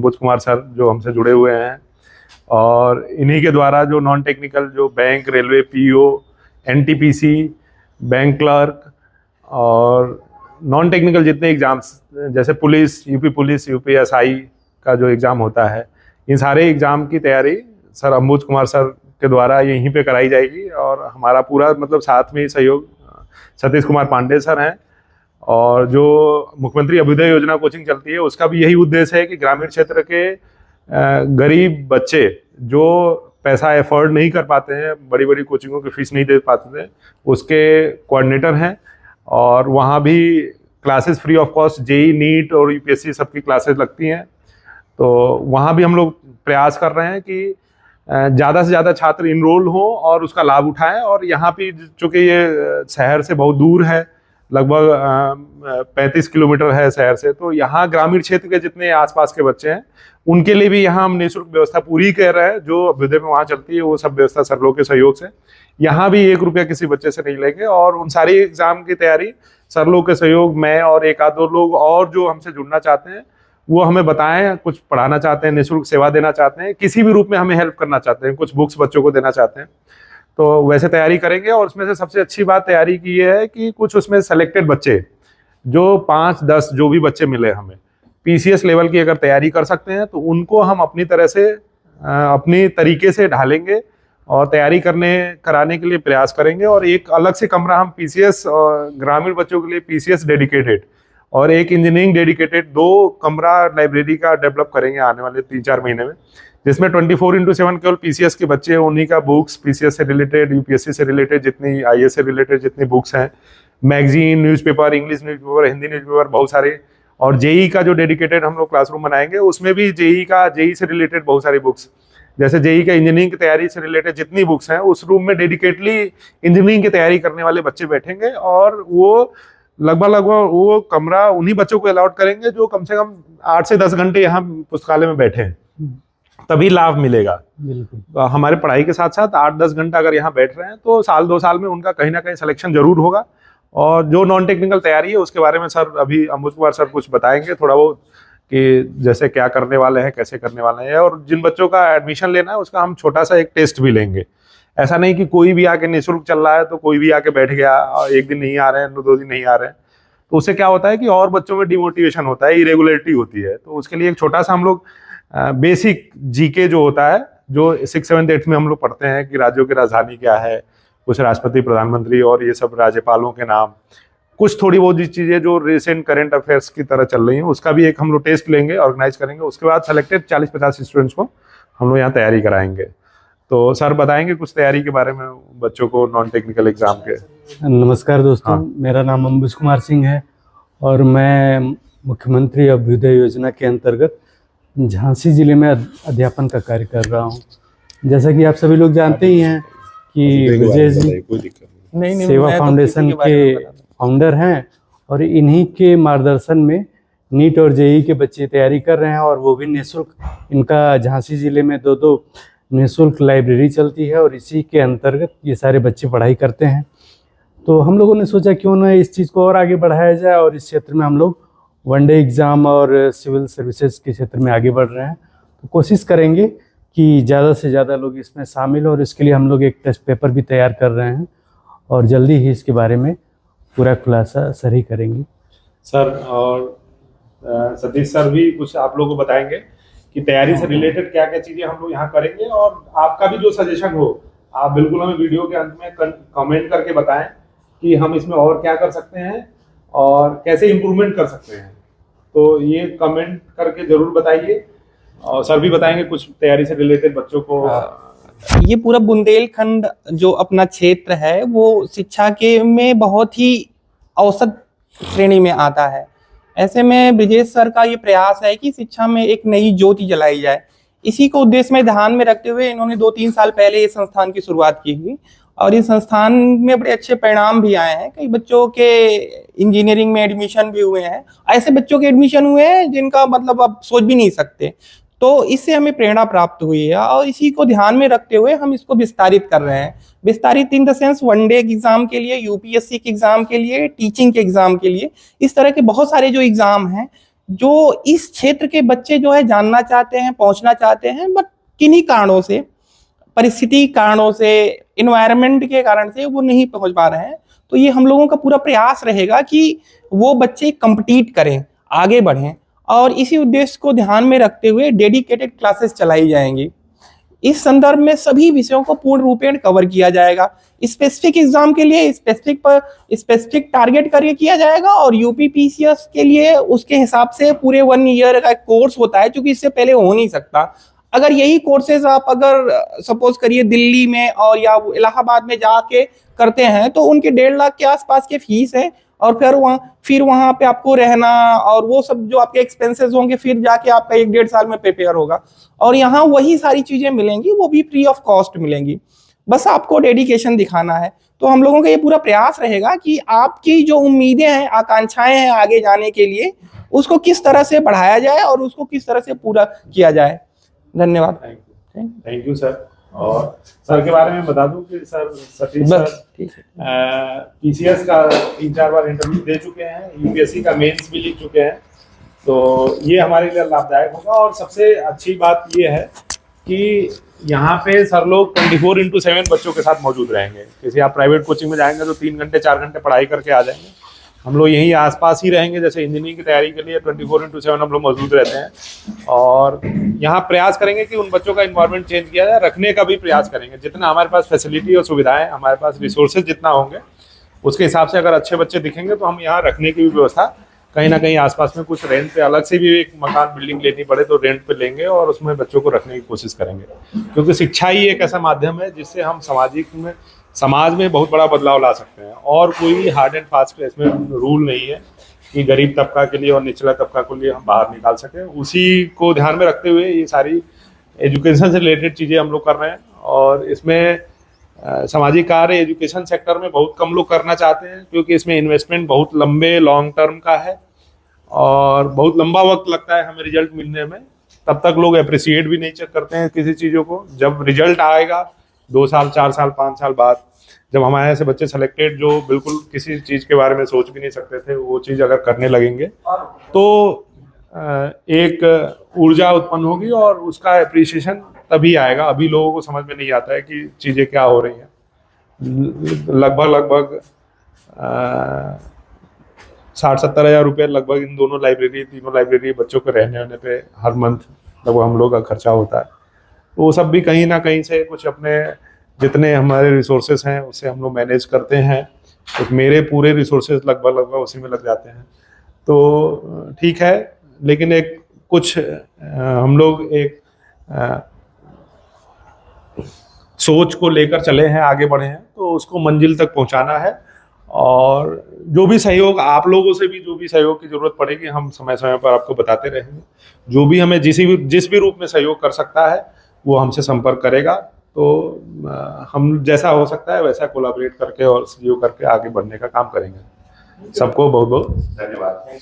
अंबुज Kumar sir जो हमसे जुड़े हुए हैं, और इन्हीं के द्वारा जो नॉन टेक्निकल जो bank, railway, PO, NTPC, bank clerk और नॉन टेक्निकल जितने एग्ज़ाम्स जैसे पुलिस, यूपीएसआई का जो एग्ज़ाम होता है, इन सारे एग्ज़ाम की तैयारी सर अंबुज कुमार सर के द्वारा यहीं पे कराई जाएगी। और हमारा पूरा मतलब साथ में सहयोग सतीश कुमार पांडे सर हैं। और जो मुख्यमंत्री अभ्युदय योजना कोचिंग चलती है, उसका भी यही उद्देश्य है कि ग्रामीण क्षेत्र के गरीब बच्चे जो पैसा एफोर्ड नहीं कर पाते हैं, बड़ी बड़ी कोचिंगों की फीस नहीं दे पाते थे, उसके कोऑर्डिनेटर हैं। और वहाँ भी classes free of cost JEE, NEET और यूपीएससी सबकी क्लासेस लगती हैं। तो वहाँ भी हम लोग प्रयास कर रहे हैं कि ज़्यादा से ज़्यादा छात्र इनरोल हो और उसका लाभ उठाएं। और यहाँ पे चूँकि ये शहर से बहुत दूर है, लगभग 35 किलोमीटर है शहर से, तो यहाँ ग्रामीण क्षेत्र के जितने आसपास के बच्चे हैं उनके लिए भी यहाँ हम निःशुल्क व्यवस्था पूरी कर रहे हैं। जो अभ्युदय में वहाँ चलती है वो सब व्यवस्था सर लोग के सहयोग से, यहाँ भी 1 रुपया किसी बच्चे से नहीं लेंगे। और उन सारी एग्जाम की तैयारी सर लोग के सहयोग, मैं और एक आध दो लोग और जो हमसे जुड़ना चाहते हैं वो हमें बताएं, कुछ पढ़ाना चाहते हैं, निःशुल्क सेवा देना चाहते हैं, किसी भी रूप में हमें हेल्प करना चाहते हैं, कुछ बुक्स बच्चों को देना चाहते हैं, तो वैसे तैयारी करेंगे। और उसमें से सबसे अच्छी बात तैयारी की ये है कि कुछ उसमें सेलेक्टेड बच्चे जो 5-10 जो भी बच्चे मिले हमें पीसीएस लेवल की अगर तैयारी कर सकते हैं तो उनको हम अपनी तरह से अपनी तरीके से ढालेंगे और तैयारी कराने के लिए प्रयास करेंगे। और एक अलग से कमरा हम पीसीएस और ग्रामीण बच्चों के लिए पीसीएस डेडिकेटेड और एक इंजीनियरिंग डेडिकेटेड 2 कमरा लाइब्रेरी का डेवलप करेंगे आने वाले 3-4 महीने में, जिसमें 24x7 केवल पीसीएस के बच्चे, उन्हीं का बुक्स, पीसीएस से रिलेटेड, यूपीएससी से रिलेटेड जितनी, आईएएस से रिलेटेड जितनी बुक्स हैं, magazine, newspaper, English newspaper, Hindi newspaper, बहुत सारे। और जेई का जो डेडिकेटेड हम लोग क्लासरूम बनाएंगे, उसमें भी जेई से रिलेटेड बहुत सारी बुक्स, जैसे जेई का इंजीनियरिंग की तैयारी से रिलेटेड जितनी बुक्स हैं, उस रूम में डेडिकेटली इंजीनियरिंग की तैयारी करने वाले बच्चे बैठेंगे। और वो लगभग वो कमरा उन्हीं बच्चों को अलाउट करेंगे जो कम से कम 8 से 10 घंटे यहाँ पुस्तकालय में बैठे हैं, तभी लाभ मिलेगा। बिल्कुल। हमारे पढ़ाई के साथ साथ 8-10 घंटा अगर यहाँ बैठ रहे हैं तो 1-2 साल में उनका कहीं ना कहीं सिलेक्शन जरूर होगा। और जो नॉन टेक्निकल तैयारी है उसके बारे में सर अभी अंबुज कुमार सर कुछ बताएंगे थोड़ा बहुत, कि जैसे क्या करने वाले हैं, कैसे करने वाले हैं। और जिन बच्चों का एडमिशन लेना है उसका हम छोटा सा एक टेस्ट भी लेंगे। ऐसा नहीं कि कोई भी आके निःशुल्क चल रहा है तो कोई भी आके बैठ गया और 1 दिन नहीं आ रहे हैं, 2 दिन नहीं आ रहे हैं, तो उससे क्या होता है कि और बच्चों में डिमोटिवेशन होता है, इरेगुलरिटी होती है। तो उसके लिए एक छोटा सा हम लोग बेसिक जीके जो होता है, जो 6, 7, 8 में हम लोग पढ़ते हैं कि राज्यों की राजधानी क्या है, कुछ राष्ट्रपति, प्रधानमंत्री और ये सब राज्यपालों के नाम, कुछ थोड़ी बहुत चीज़ें जो रिसेंट करंट अफेयर्स की तरह चल रही हैं, उसका भी एक हम लोग टेस्ट लेंगे, ऑर्गेनाइज करेंगे। उसके बाद सेलेक्टेड 40-50 स्टूडेंट्स को हम लोग यहाँ तैयारी कराएंगे। तो सर बताएंगे कुछ तैयारी के बारे में बच्चों को नॉन टेक्निकल एग्जाम के। नमस्कार दोस्तों, मेरा नाम अंबुज कुमार सिंह है और मैं मुख्यमंत्री अभ्युदय योजना के अंतर्गत झांसी जिले में अध्यापन का कार्य कर रहा हूँ। जैसा कि आप सभी लोग जानते ही हैं कि विजय जी सेवा फाउंडेशन के फाउंडर हैं और इन्हीं के मार्गदर्शन में नीट और जेई के बच्चे तैयारी कर रहे हैं, और वो भी निःशुल्क। इनका झांसी जिले में 2 निःशुल्क लाइब्रेरी चलती है और इसी के अंतर्गत ये सारे बच्चे पढ़ाई करते हैं। तो हम लोगों ने सोचा क्यों ना इस चीज़ को और आगे बढ़ाया जाए, और इस क्षेत्र में हम लोग वनडे एग्ज़ाम और सिविल सर्विसेज के क्षेत्र में आगे बढ़ रहे हैं। तो कोशिश करेंगे कि ज़्यादा से ज़्यादा लोग इसमें शामिल हो, और इसके लिए हम लोग एक टेस्ट पेपर भी तैयार कर रहे हैं और जल्दी ही इसके बारे में पूरा खुलासा सर ही करेंगे। सर और सतीश सर भी कुछ आप लोगों को बताएंगे कि तैयारी से रिलेटेड क्या क्या चीज़ें हम लोग यहाँ करेंगे। और आपका भी जो सजेशन हो आप बिल्कुल हमें वीडियो के अंत में कमेंट करके बताएं कि हम इसमें और क्या कर सकते हैं और कैसे इम्प्रूवमेंट कर सकते हैं। तो ये कमेंट करके जरूर बताइए। और सर भी बताएंगे कुछ तैयारी से रिलेटेड बच्चों को। ये पूरा बुंदेलखंड जो अपना क्षेत्र है वो शिक्षा के में बहुत ही औसत श्रेणी में आता है। ऐसे में ब्रिजेश सर का ये प्रयास है कि शिक्षा में एक नई ज्योति जलाई जाए। इसी को उद्देश्य में ध्यान में रखते हुए इन्होंने 2-3 साल पहले इस संस्थान की शुरुआत की थी और इस संस्थान में बड़े अच्छे परिणाम भी आए हैं। कई बच्चों के इंजीनियरिंग में एडमिशन भी हुए हैं, ऐसे बच्चों के एडमिशन हुए हैं जिनका मतलब आप सोच भी नहीं सकते। तो इससे हमें प्रेरणा प्राप्त हुई है और इसी को ध्यान में रखते हुए हम इसको विस्तारित कर रहे हैं। विस्तारित in the sense one day exam के लिए, यूपीएससी के एग्जाम के लिए, टीचिंग के एग्जाम के लिए, इस तरह के बहुत सारे जो एग्जाम हैं जो इस क्षेत्र के बच्चे जो है जानना चाहते हैं, पहुंचना चाहते हैं, बट किन्हीं कारणों से, परिस्थिति कारणों से, इन्वायरमेंट के कारण से वो नहीं पहुंच पा रहे हैं। तो ये हम लोगों का पूरा प्रयास रहेगा कि वो बच्चे compete करें, आगे बढ़ें, और इसी उद्देश्य को ध्यान में रखते हुए डेडिकेटेड क्लासेस चलाई जाएंगी। इस संदर्भ में सभी विषयों को पूर्ण रूपेण कवर किया जाएगा। स्पेसिफिक एग्जाम के लिए स्पेसिफिक टारगेट करके किया जाएगा, और यूपीपीसीएस के लिए उसके हिसाब से पूरे 1 ईयर का कोर्स होता है, क्योंकि इससे पहले हो नहीं सकता। अगर यही कोर्सेज आप अगर सपोज करिए दिल्ली में और या इलाहाबाद में जाके करते हैं तो उनके 1.5 लाख के आसपास के फीस है, और फिर वहाँ पे आपको रहना और वो सब जो आपके एक्सपेंसेस होंगे, फिर जाके आपका 1-1.5 साल में प्रिपेयर होगा। और यहाँ वही सारी चीजें मिलेंगी, वो भी फ्री ऑफ कॉस्ट मिलेंगी, बस आपको डेडिकेशन दिखाना है। तो हम लोगों का ये पूरा प्रयास रहेगा कि आपकी जो उम्मीदें हैं, आकांक्षाएं हैं आगे जाने के लिए, उसको किस तरह से बढ़ाया जाए और उसको किस तरह से पूरा किया जाए। धन्यवाद। Thank you sir. और सर के बारे में बता दूं कि सर सतीश सर ठीक है, पीसीएस का 3-4 बार इंटरव्यू दे चुके हैं, यूपीएससी का मेंस भी लिख चुके हैं, तो ये हमारे लिए लाभदायक होगा। और सबसे अच्छी बात ये है कि यहाँ पे सर लोग 24/7 बच्चों के साथ मौजूद रहेंगे। किसी आप प्राइवेट कोचिंग में जाएंगे तो 3 घंटे 4 घंटे पढ़ाई करके आ जाएंगे, हम लोग यहीं आसपास ही रहेंगे। जैसे इंजीनियरिंग की तैयारी के लिए 24/7 हम लोग मौजूद रहते हैं, और यहाँ प्रयास करेंगे कि उन बच्चों का इन्वायरमेंट चेंज किया जाए, रखने का भी प्रयास करेंगे। जितना हमारे पास फैसिलिटी और सुविधाएं, हमारे पास रिसोर्सेज जितना होंगे, उसके हिसाब से अगर अच्छे बच्चे दिखेंगे तो हम यहाँ रखने की भी व्यवस्था कहीं ना कहीं आसपास में कुछ रेंट पे, अलग से भी एक मकान बिल्डिंग लेनी पड़े तो रेंट पे लेंगे और उसमें बच्चों को रखने की कोशिश करेंगे। क्योंकि शिक्षा ही एक ऐसा माध्यम है जिससे हम समाज में बहुत बड़ा बदलाव ला सकते हैं, और कोई हार्ड एंड फास्ट इसमें रूल नहीं है कि गरीब तबका के लिए और निचला तबका के लिए हम बाहर निकाल सकें। उसी को ध्यान में रखते हुए ये सारी एजुकेशन से रिलेटेड चीज़ें हम लोग कर रहे हैं। और इसमें सामाजिक कार्य एजुकेशन सेक्टर में बहुत कम लोग करना चाहते हैं, क्योंकि इसमें इन्वेस्टमेंट बहुत लंबे लॉन्ग टर्म का है और बहुत लंबा वक्त लगता है हमें रिजल्ट मिलने में। तब तक लोग अप्रिसिएट भी नहीं करते हैं किसी चीज़ों को। जब रिजल्ट आएगा 2 साल 4 साल 5 साल बाद, जब हमारे ऐसे बच्चे सेलेक्टेड जो बिल्कुल किसी चीज़ के बारे में सोच भी नहीं सकते थे, वो चीज़ अगर करने लगेंगे तो एक ऊर्जा उत्पन्न होगी और उसका अप्रिसिएशन तभी आएगा। अभी लोगों को समझ में नहीं आता है कि चीज़ें क्या हो रही हैं। लगभग 60-70 हज़ार रुपये लगभग इन तीनों लाइब्रेरी बच्चों के रहने होने पे हर मंथ लगभग हम लोग का खर्चा होता है। तो वो सब भी कहीं ना कहीं से कुछ अपने जितने हमारे रिसोर्सेज हैं उससे हम लोग मैनेज करते हैं। तो मेरे पूरे रिसोर्सेज लगभग उसी में लग जाते हैं। तो ठीक है, लेकिन एक कुछ हम लोग एक सोच को लेकर चले हैं, आगे बढ़े हैं, तो उसको मंजिल तक पहुंचाना है। और जो भी सहयोग आप लोगों से भी जो भी सहयोग की जरूरत पड़ेगी, हम समय समय पर आपको बताते रहेंगे। जो भी हमें जिस भी रूप में सहयोग कर सकता है वो हमसे संपर्क करेगा। तो हम जैसा हो सकता है वैसा कोलैबोरेट करके और सहयोग करके आगे बढ़ने का काम करेंगे। सबको बहुत बहुत धन्यवाद।